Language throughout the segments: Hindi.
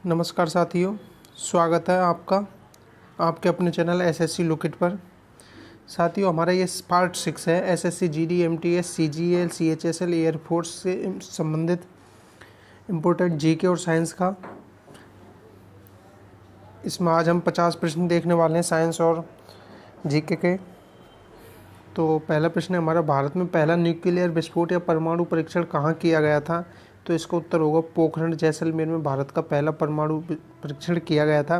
नमस्कार साथियों, स्वागत है आपका आपके अपने चैनल एसएससी लुकिट पर। साथियों, हमारा ये पार्ट 6 है SSC GD MTS CGL CHSL air force से संबंधित इम्पोर्टेंट जीके और साइंस का। इसमें आज हम 50 प्रश्न देखने वाले हैं साइंस और जीके के। तो पहला प्रश्न है हमारा, भारत में पहला न्यूक्लियर विस्फोट या परमाणु परीक्षण कहाँ किया गया था? तो इसका उत्तर होगा पोखरण जैसलमेर में भारत का पहला परमाणु परीक्षण किया गया था।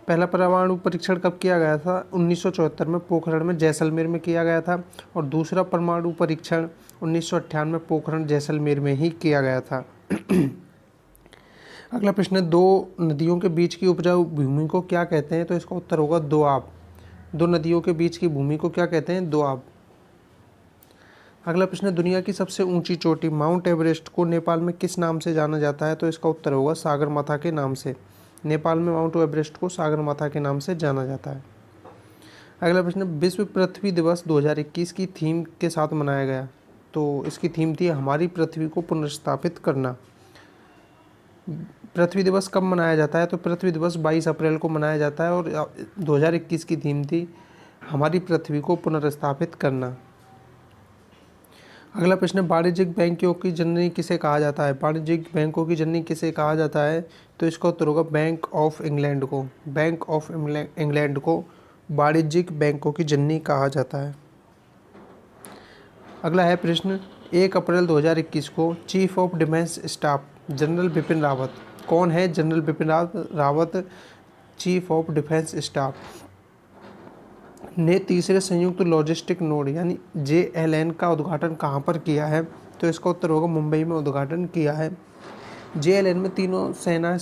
पहला परमाणु परीक्षण कब किया गया था? 1974 में पोखरण में जैसलमेर में किया गया था। और दूसरा परमाणु परीक्षण 1998 में पोखरण जैसलमेर में ही किया गया था। अगला प्रश्न है, दो नदियों के बीच की उपजाऊ भूमि को क्या कहते हैं? तो इसका उत्तर होगा दोआब। दो नदियों के बीच की भूमि को क्या कहते हैं? दोआब। अगला प्रश्न है, दुनिया की सबसे ऊंची चोटी माउंट एवरेस्ट को नेपाल में किस नाम से जाना जाता है? तो इसका उत्तर होगा सागरमाथा के नाम से। नेपाल में माउंट एवरेस्ट को सागरमाथा के नाम से जाना जाता है। अगला प्रश्न, विश्व पृथ्वी दिवस 2021 की थीम के साथ मनाया गया। तो इसकी थीम थी हमारी पृथ्वी को पुनर्स्थापित करना। पृथ्वी दिवस कब मनाया जाता है? तो पृथ्वी दिवस 22 अप्रैल को मनाया जाता है और 2021 की थीम थी हमारी पृथ्वी को पुनर्स्थापित करना। अगला प्रश्न, वाणिज्यिक बैंकों की जननी किसे कहा जाता है? वाणिज्यिक बैंकों की जननी किसे कहा जाता है? तो इसका उत्तर होगा बैंक ऑफ इंग्लैंड को। बैंक ऑफ इंग्लैंड को वाणिज्यिक बैंकों की जननी कहा जाता है। अगला है प्रश्न, 1 अप्रैल 2021 को chief of defence staff general Bipin Rawat, कौन है general Bipin Rawat chief of defence staff, ने तीसरे संयुक्त लॉजिस्टिक नोड यानी JLN का उद्घाटन कहाँ पर किया है? तो इसका उत्तर होगा मुंबई में उद्घाटन किया है। JLN में तीनों सेनाएं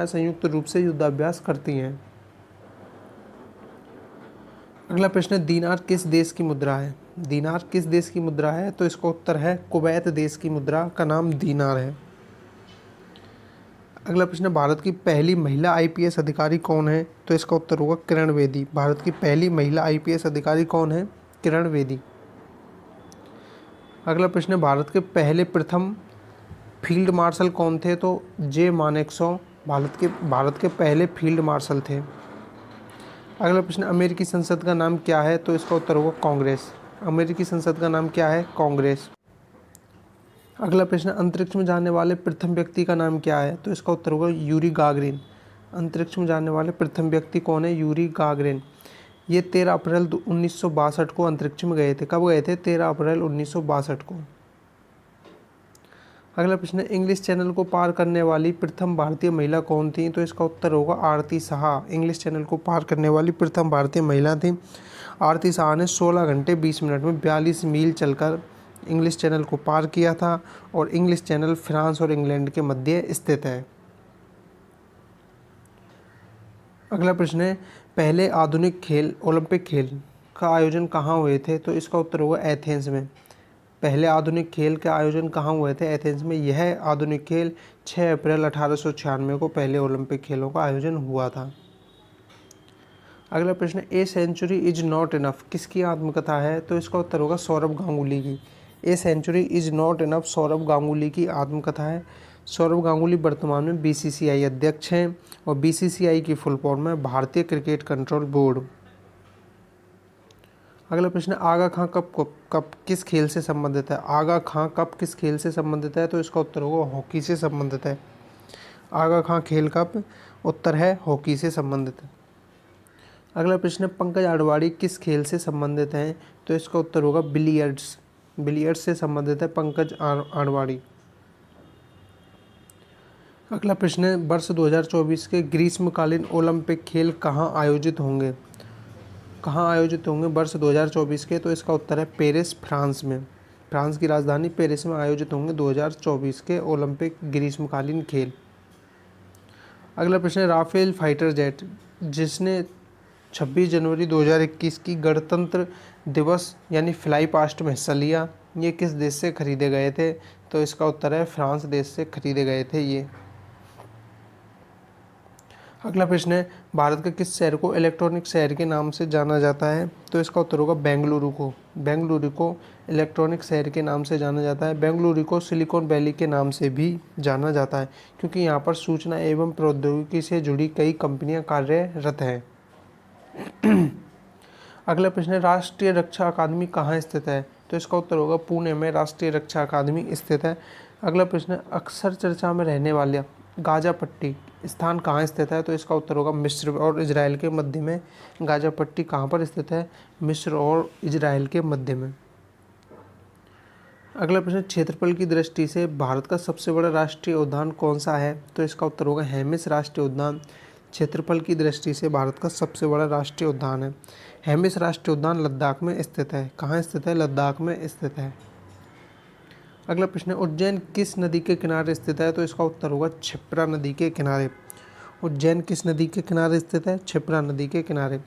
संयुक्त रूप से युद्धाभ्यास करती हैं। अगला प्रश्न, दीनार किस देश की मुद्रा है? दीनार किस देश की मुद्रा है? तो इसका उत्तर है कुवैत देश की मुद्रा का नाम दीनार है। अगला प्रश्न, भारत की पहली महिला IPS अधिकारी कौन है? तो इसका उत्तर होगा किरण बेदी। भारत की पहली महिला IPS अधिकारी कौन है? किरण बेदी। अगला प्रश्न, भारत के पहले प्रथम फील्ड मार्शल कौन थे? तो J मानेकशॉ भारत के पहले फील्ड मार्शल थे। अगला प्रश्न, अमेरिकी संसद का नाम क्या है? तो इसका उत्तर होगा कांग्रेस। अमेरिकी संसद का नाम क्या है? कांग्रेस। अगला प्रश्न, अंतरिक्ष में जाने वाले प्रथम व्यक्ति का नाम क्या है? तो इसका उत्तर होगा यूरी गागरिन। अंतरिक्ष में जाने वाले प्रथम व्यक्ति कौन है? Yuri Gagarin. ये 13 अप्रैल 1962 को अंतरिक्ष में गए थे। कब गए थे? 13 अप्रैल 1962 को। अगला प्रश्न, इंग्लिश चैनल को पार करने वाली प्रथम भारतीय महिला कौन थी? तो इसका उत्तर होगा आरती साहा। इंग्लिश चैनल को पार करने वाली प्रथम भारतीय महिला थी आरती साहा ने 16 घंटे 20 मिनट में 42 मील चलकर इंग्लिश चैनल को पार किया था। और इंग्लिश चैनल फ्रांस और इंग्लैंड के मध्य स्थित है। अगला प्रश्न है, पहले आधुनिक खेल ओलंपिक खेल का आयोजन कहाँ हुए थे? तो इसका उत्तर होगा एथेंस में। पहले आधुनिक खेल के आयोजन कहाँ हुए थे? एथेंस में। यह आधुनिक खेल 6 अप्रैल 1896 को पहले ओलंपिक खेलों का आयोजन हुआ था। अगला प्रश्न, a century is not enough किसकी आत्मकथा है? तो इसका उत्तर होगा सौरभ गांगुली की। A century is not enough Saurabh Ganguly की आत्मकथा है। सौरभ गांगुली वर्तमान में BCCI अध्यक्ष हैं और BCCI की फुल फॉर्म है भारतीय क्रिकेट कंट्रोल बोर्ड। अगला प्रश्न, आगा खां कब किस खेल से संबंधित है? आगा खां कब किस खेल से संबंधित है? तो इसका उत्तर होगा हॉकी से संबंधित है। आगा खां खेल कब? उत्तर है हॉकी से संबंधित है। अगला प्रश्न, पंकज आडवाणी किस खेल से संबंधित हैं? तो इसका उत्तर होगा बिलियर्ड्स। बिलियर्ड्स से संबंधित है पंकज आडवाणी। अगला प्रश्न है, वर्ष 2024 के ग्रीष्मकालीन ओलंपिक खेल कहाँ आयोजित होंगे? कहाँ आयोजित होंगे वर्ष 2024 के? तो इसका उत्तर है पेरिस, फ्रांस में। फ्रांस की राजधानी पेरिस में आयोजित होंगे 2024 के ओलंपिक ग्रीष्मकालीन खेल। अगला प्रश्न है, राफेल फाइटर जेट जिसने 26 जनवरी 2021 की गणतंत्र दिवस यानी फ्लाई पास्ट में हिस्सा लिया, ये किस देश से खरीदे गए थे? तो इसका उत्तर है फ्रांस देश से खरीदे गए थे ये। अगला प्रश्न है, भारत के किस शहर को इलेक्ट्रॉनिक शहर के नाम से जाना जाता है? तो इसका उत्तर होगा बेंगलुरु को। बेंगलुरु को इलेक्ट्रॉनिक शहर के नाम से जाना जाता है। बेंगलुरु को सिलिकॉन वैली के नाम से भी जाना जाता है, क्योंकि यहाँ पर सूचना एवं प्रौद्योगिकी से जुड़ी कई कंपनियां कार्यरत हैं। अगला प्रश्न है, राष्ट्रीय रक्षा अकादमी कहाँ स्थित है? तो इसका उत्तर होगा पुणे में राष्ट्रीय रक्षा अकादमी स्थित है। अगला प्रश्न है, अक्सर चर्चा में रहने वाला गाजा पट्टी स्थान कहाँ स्थित है? तो इसका उत्तर होगा मिस्र और इजराइल के मध्य में। गाजा पट्टी कहाँ पर स्थित है? मिस्र और इजराइल के मध्य में। अगला प्रश्न, क्षेत्रफल की दृष्टि से भारत का सबसे बड़ा राष्ट्रीय उद्यान कौन सा है? तो इसका उत्तर होगा हेमिस राष्ट्रीय उद्यान। क्षेत्रफल की दृष्टि से भारत का सबसे बड़ा राष्ट्रीय उद्यान है। हेमिस राष्ट्रीय उद्यान लद्दाख में स्थित है। कहाँ स्थित है? लद्दाख में स्थित है। अगला प्रश्न है, उज्जैन किस नदी के किनारे स्थित है? तो इसका उत्तर होगा क्षिप्रा नदी के किनारे। उज्जैन किस नदी के किनारे स्थित है? क्षिप्रा नदी के किनारे।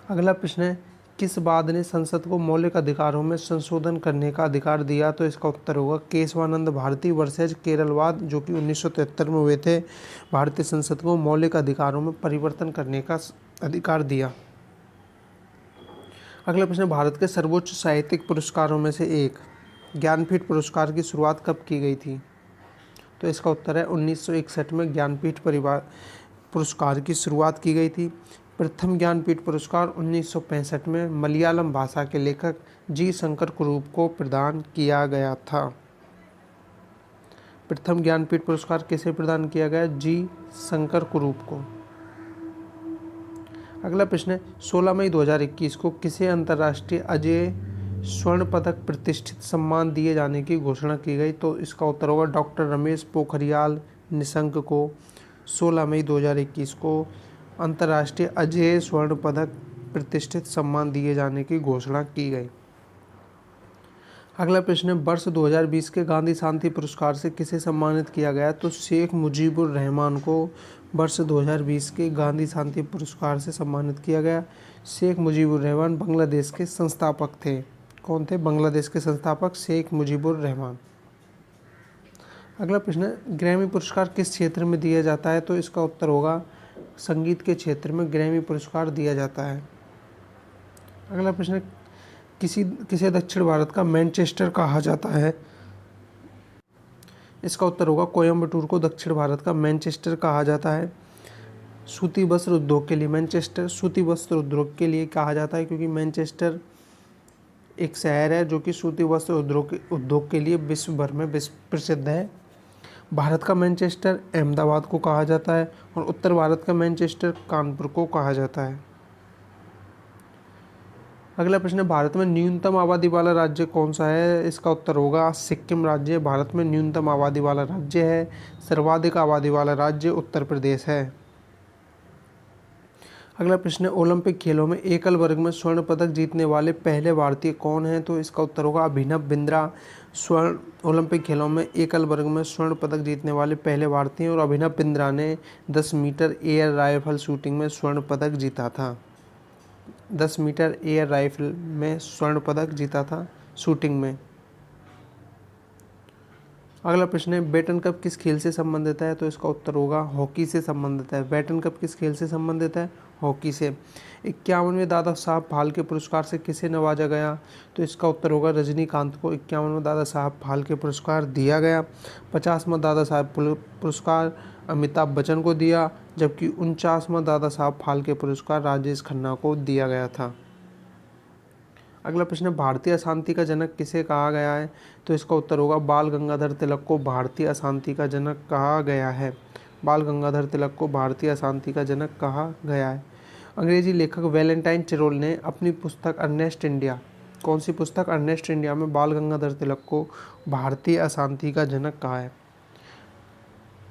अगला प्रश्न है, किस वाद ने संसद को मौलिक अधिकारों में संशोधन करने का अधिकार दिया? तो इसका उत्तर होगा केशवानंद भारती वर्सेज केरलवाद, जो कि 1973 में हुए थे। भारतीय संसद को मौलिक अधिकारों में परिवर्तन करने का अधिकार दिया। अगला प्रश्न, भारत के सर्वोच्च साहित्यिक पुरस्कारों में से एक ज्ञानपीठ पुरस्कार की शुरुआत कब की गई थी? तो इसका उत्तर है 1961 में ज्ञानपीठ पुरस्कार की शुरुआत की गई थी। प्रथम ज्ञानपीठ पुरस्कार 1965 में मलयालम भाषा के लेखक जी शंकर कुरूप को प्रदान किया गया था। प्रथम ज्ञानपीठ पुरस्कार किसे प्रदान किया गया? जी शंकर कुरूप को। अगला प्रश्न है, 16 मई 2021 को किसे अंतर्राष्ट्रीय अजय स्वर्ण पदक प्रतिष्ठित सम्मान दिए जाने की घोषणा की गई? तो इसका उत्तर होगा डॉक्टर रमेश पोखरियाल निशंक को 16 मई 2021 को अंतर्राष्ट्रीय अजय स्वर्ण पदक प्रतिष्ठित सम्मान दिए जाने की घोषणा की गई। अगला प्रश्न है, वर्ष 2020 के गांधी शांति पुरस्कार से किसे सम्मानित किया गया? तो शेख मुजीबुर रहमान को वर्ष 2020 के गांधी शांति पुरस्कार से सम्मानित किया गया। शेख मुजीबुर रहमान बांग्लादेश के संस्थापक थे। कौन थे? बांग्लादेश के संस्थापक शेख मुजीबुर रहमान। अगला प्रश्न है, ग्रैमी पुरस्कार किस क्षेत्र में दिया जाता है? तो इसका उत्तर होगा संगीत के क्षेत्र में ग्रैमी पुरस्कार दिया जाता है। अगला प्रश्न है, किसे दक्षिण भारत का मैनचेस्टर कहा जाता है? इसका उत्तर होगा कोयम्बटूर को दक्षिण भारत का मैनचेस्टर कहा जाता है। सूती वस्त्र उद्योग के लिए मैनचेस्टर सूती वस्त्र उद्योग के लिए कहा जाता है, क्योंकि मैनचेस्टर एक शहर है जो कि सूती वस्त्र उद्योग के लिए विश्व भर में प्रसिद्ध है। भारत का मैनचेस्टर अहमदाबाद को कहा जाता है और उत्तर भारत का मैनचेस्टर कानपुर को कहा जाता है। अगला प्रश्न है, भारत में न्यूनतम आबादी वाला राज्य कौन सा है? इसका उत्तर होगा सिक्किम राज्य भारत में न्यूनतम आबादी वाला राज्य है। सर्वाधिक आबादी वाला राज्य उत्तर प्रदेश है। अगला प्रश्न है, ओलंपिक खेलों में एकल वर्ग में स्वर्ण पदक जीतने वाले पहले भारतीय कौन हैं? तो इसका उत्तर होगा अभिनव बिंद्रा। ओलंपिक खेलों में एकल वर्ग में स्वर्ण पदक जीतने वाले पहले भारतीय और अभिनव बिंद्रा ने 10 मीटर एयर राइफल शूटिंग में स्वर्ण पदक जीता था। 10 मीटर एयर राइफल में स्वर्ण पदक जीता था शूटिंग में। अगला प्रश्न है, बेटन कप किस खेल से संबंधित है? तो इसका उत्तर होगा हॉकी से संबंधित है। बेटन कप किस खेल से संबंधित है? हॉकी से। 51वें दादा साहब फाल्के पुरस्कार से किसे नवाजा गया? तो इसका उत्तर होगा रजनीकांत को 51वां दादा साहब फाल्के पुरस्कार दिया गया। 50वां दादा साहब पुरस्कार अमिताभ बच्चन को दिया, जबकि 49वां दादा साहब फाल्के पुरस्कार राजेश खन्ना को दिया गया था। अगला प्रश्न है, भारतीय अशांति का जनक किसे कहा गया है? तो इसका उत्तर होगा बाल गंगाधर तिलक को भारतीय अशांति का जनक कहा गया है। बाल गंगाधर तिलक को भारतीय अशांति का जनक कहा गया है। अंग्रेजी लेखक वैलेंटाइन चिरोल ने अपनी पुस्तक अर्नेस्ट इंडिया, कौन सी पुस्तक? अर्नेस्ट इंडिया में बाल गंगाधर तिलक को भारतीय अशांति का जनक कहा है।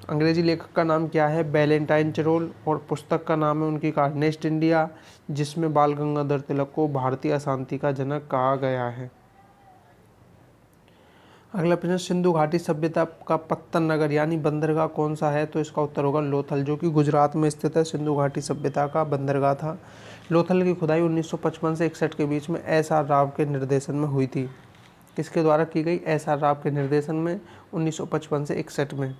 अंग्रेजी लेखक का नाम क्या है? वैलेंटाइन चिरोल, और पुस्तक का नाम है उनकी अर्नेस्ट इंडिया, जिसमें बाल गंगाधर तिलक को भारतीय अशांति का जनक कहा गया है। अगला प्रश्न, सिंधु घाटी सभ्यता का पत्तन नगर यानी बंदरगाह कौन सा है? तो इसका उत्तर होगा लोथल, जो कि गुजरात में स्थित है। सिंधु घाटी सभ्यता का बंदरगाह था। लोथल की खुदाई 1955 से 61 के बीच में एस.आर. राव के निर्देशन में हुई थी। किसके द्वारा की गई? एस.आर. राव के निर्देशन में 1955 से 61 में।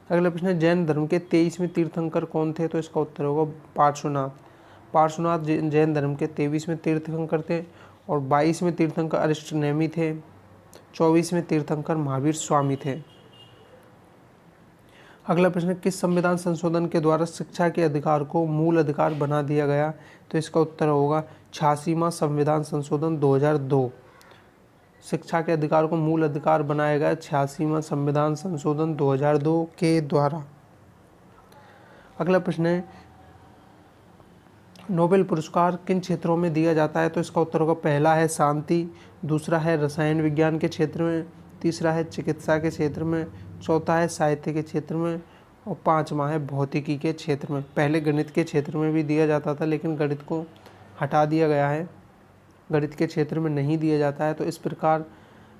अगला प्रश्न है जैन धर्म के 23वें तीर्थंकर कौन थे? तो इसका उत्तर होगा पार्श्वनाथ। पार्श्वनाथ जैन धर्म के 23वें तीर्थंकर थे। और 22वें तीर्थंकर अरिष्टनेमी थे। 24वें तीर्थंकर महावीर स्वामी थे। अगला प्रश्न है किस संविधान संशोधन के द्वारा शिक्षा के अधिकार को मूल अधिकार बना दिया गया? तो इसका उत्तर होगा 86वां संविधान संशोधन 2002। शिक्षा के अधिकार को मूल अधिकार बनाया गया 86वां संविधान संशोधन 2002 के द्वारा। अगला प्रश्न है नोबेल पुरस्कार किन क्षेत्रों में दिया जाता है? तो इसका उत्तर होगा पहला है शांति, दूसरा है रसायन विज्ञान के क्षेत्र में, तीसरा है चिकित्सा के क्षेत्र में, चौथा है साहित्य के क्षेत्र में और पांचवा है भौतिकी के क्षेत्र में। पहले गणित के क्षेत्र में भी दिया जाता था लेकिन गणित को हटा दिया गया है, गणित के क्षेत्र में नहीं दिया जाता है। तो इस प्रकार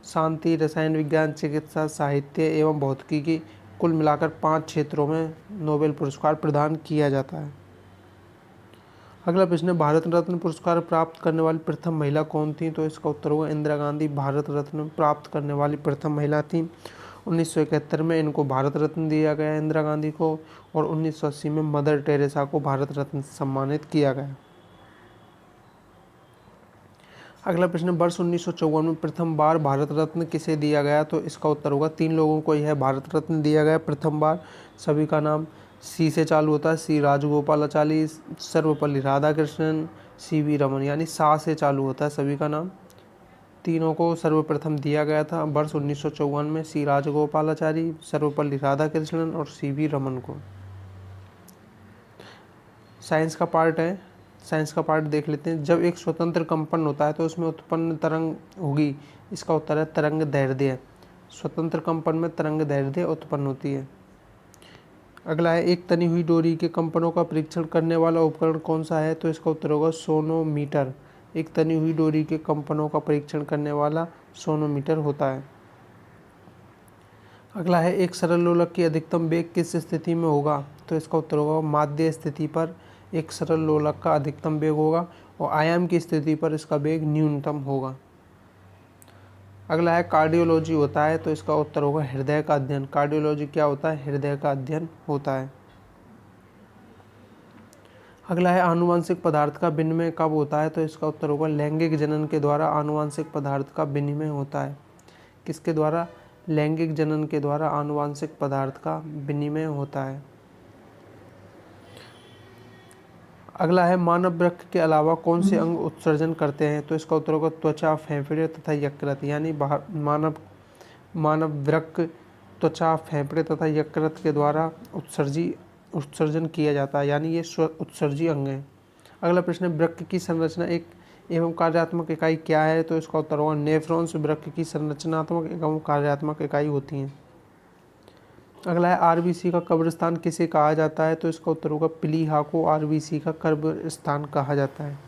शांति, रसायन विज्ञान, चिकित्सा, साहित्य एवं भौतिकी कुल मिलाकर 5 क्षेत्रों में नोबेल पुरस्कार प्रदान किया जाता है। अगला प्रश्न है भारत रत्न पुरस्कार प्राप्त करने वाली प्रथम महिला कौन थी? तो इसका उत्तर होगा इंदिरा गांधी भारत रत्न प्राप्त करने वाली प्रथम महिला थी। 1971 में इनको भारत रत्न दिया गया इंदिरा गांधी को और 1980 में मदर टेरेसा को भारत रत्न से सम्मानित किया गया। अगला प्रश्न वर्ष 1954 में प्रथम बार भारत रत्न किसे दिया गया? तो इसका उत्तर होगा 3 लोगों को यह भारत रत्न दिया गया प्रथम बार। सभी का नाम सी से चालू होता है, सी राजगोपालाचारी, सर्वपल्ली राधाकृष्णन, सीवी रमन, यानी सा से चालू होता है सभी का नाम। तीनों को सर्वप्रथम दिया गया था वर्ष 1954 में, सी राजगोपालाचारी, सर्वपल्ली राधाकृष्णन और सीवी रमन को। साइंस का पार्ट है, साइंस का पार्ट देख लेते हैं। जब एक स्वतंत्र कंपन होता है तो उसमें उत्पन्न तरंग होगी, इसका उत्तर है तरंग दैर्ध्य। स्वतंत्र कंपन में तरंग दैर्ध्य उत्पन्न होती है। अगला है एक तनी हुई डोरी के कंपनों का परीक्षण करने वाला उपकरण कौन सा है? तो इसका उत्तर होगा सोनोमीटर। एक तनी हुई डोरी के कंपनों का परीक्षण करने वाला सोनोमीटर होता है। अगला है एक सरल लोलक की अधिकतम वेग किस स्थिति में होगा? तो इसका उत्तर होगा माध्य स्थिति पर एक सरल लोलक का अधिकतम वेग होगा और आयाम की स्थिति पर इसका वेग न्यूनतम होगा। अगला है कार्डियोलॉजी होता है, तो इसका उत्तर होगा हृदय का अध्ययन। कार्डियोलॉजी क्या होता है? हृदय का अध्ययन होता है। अगला है आनुवांशिक पदार्थ का विनिमय कब होता है? तो इसका उत्तर होगा लैंगिक जनन के द्वारा आनुवांशिक पदार्थ का विनिमय होता है। किसके द्वारा? लैंगिक जनन के द्वारा आनुवांशिक पदार्थ का विनिमय होता है। अगला है मानव वृक्क के अलावा कौन से अंग उत्सर्जन करते हैं? तो इसका उत्तर होगा त्वचा, फेफड़े तथा यकृत, यानी मानव वृक्क त्वचा, फेफड़े तथा यकृत के द्वारा उत्सर्जन किया जाता है, यानी ये उत्सर्जी अंग है। अगला प्रश्न है वृक्क की संरचना एक एवं कार्यात्मक इकाई क्या है? तो इसका उत्तर होगा नेफ्रॉन्स वृक्क की संरचनात्मक एवं कार्यात्मक इकाई होती हैं। अगला है आरबीसी का कब्रिस्तान किसे कहा जाता है? तो इसका उत्तर होगा प्लीहा को आरबीसी का कब्रिस्तान कहा जाता है।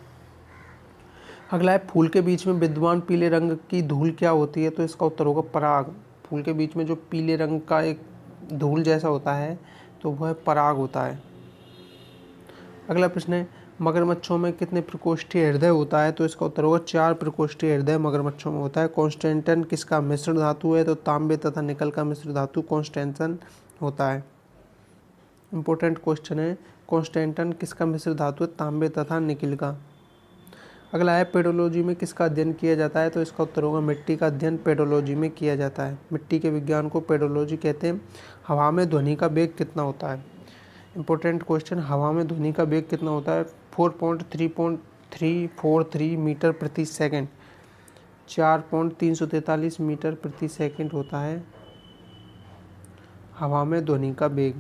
अगला है फूल के बीच में विद्यमान पीले रंग की धूल क्या होती है? तो इसका उत्तर होगा पराग। फूल के बीच में जो पीले रंग का एक धूल जैसा होता है तो वह पराग होता है। अगला प्रश्न है मगरमच्छों में कितने प्रकोष्ठीय हृदय होता है? तो इसका उत्तर होगा 4 प्रकोष्ठीय हृदय मगरमच्छों में होता है। कॉन्स्टेंटन किसका मिश्र धातु है? तो तांबे तथा निकल का मिश्र धातु कॉन्स्टेंटन होता है। इंपॉर्टेंट क्वेश्चन है, कॉन्स्टेंटन किसका मिश्र धातु है? तांबे तथा निकल का। अगला है पेडोलॉजी में किसका अध्ययन किया जाता है? तो इसका उत्तर होगा मिट्टी का अध्ययन पेडोलॉजी में किया जाता है। मिट्टी के विज्ञान को पेडोलॉजी कहते हैं। हवा में ध्वनि का वेग कितना होता है? इंपॉर्टेंट क्वेश्चन, हवा में ध्वनि का वेग कितना होता है? 4.343 मीटर प्रति सेकंड, 4.343 मीटर प्रति सेकंड होता है हवा में ध्वनि का वेग।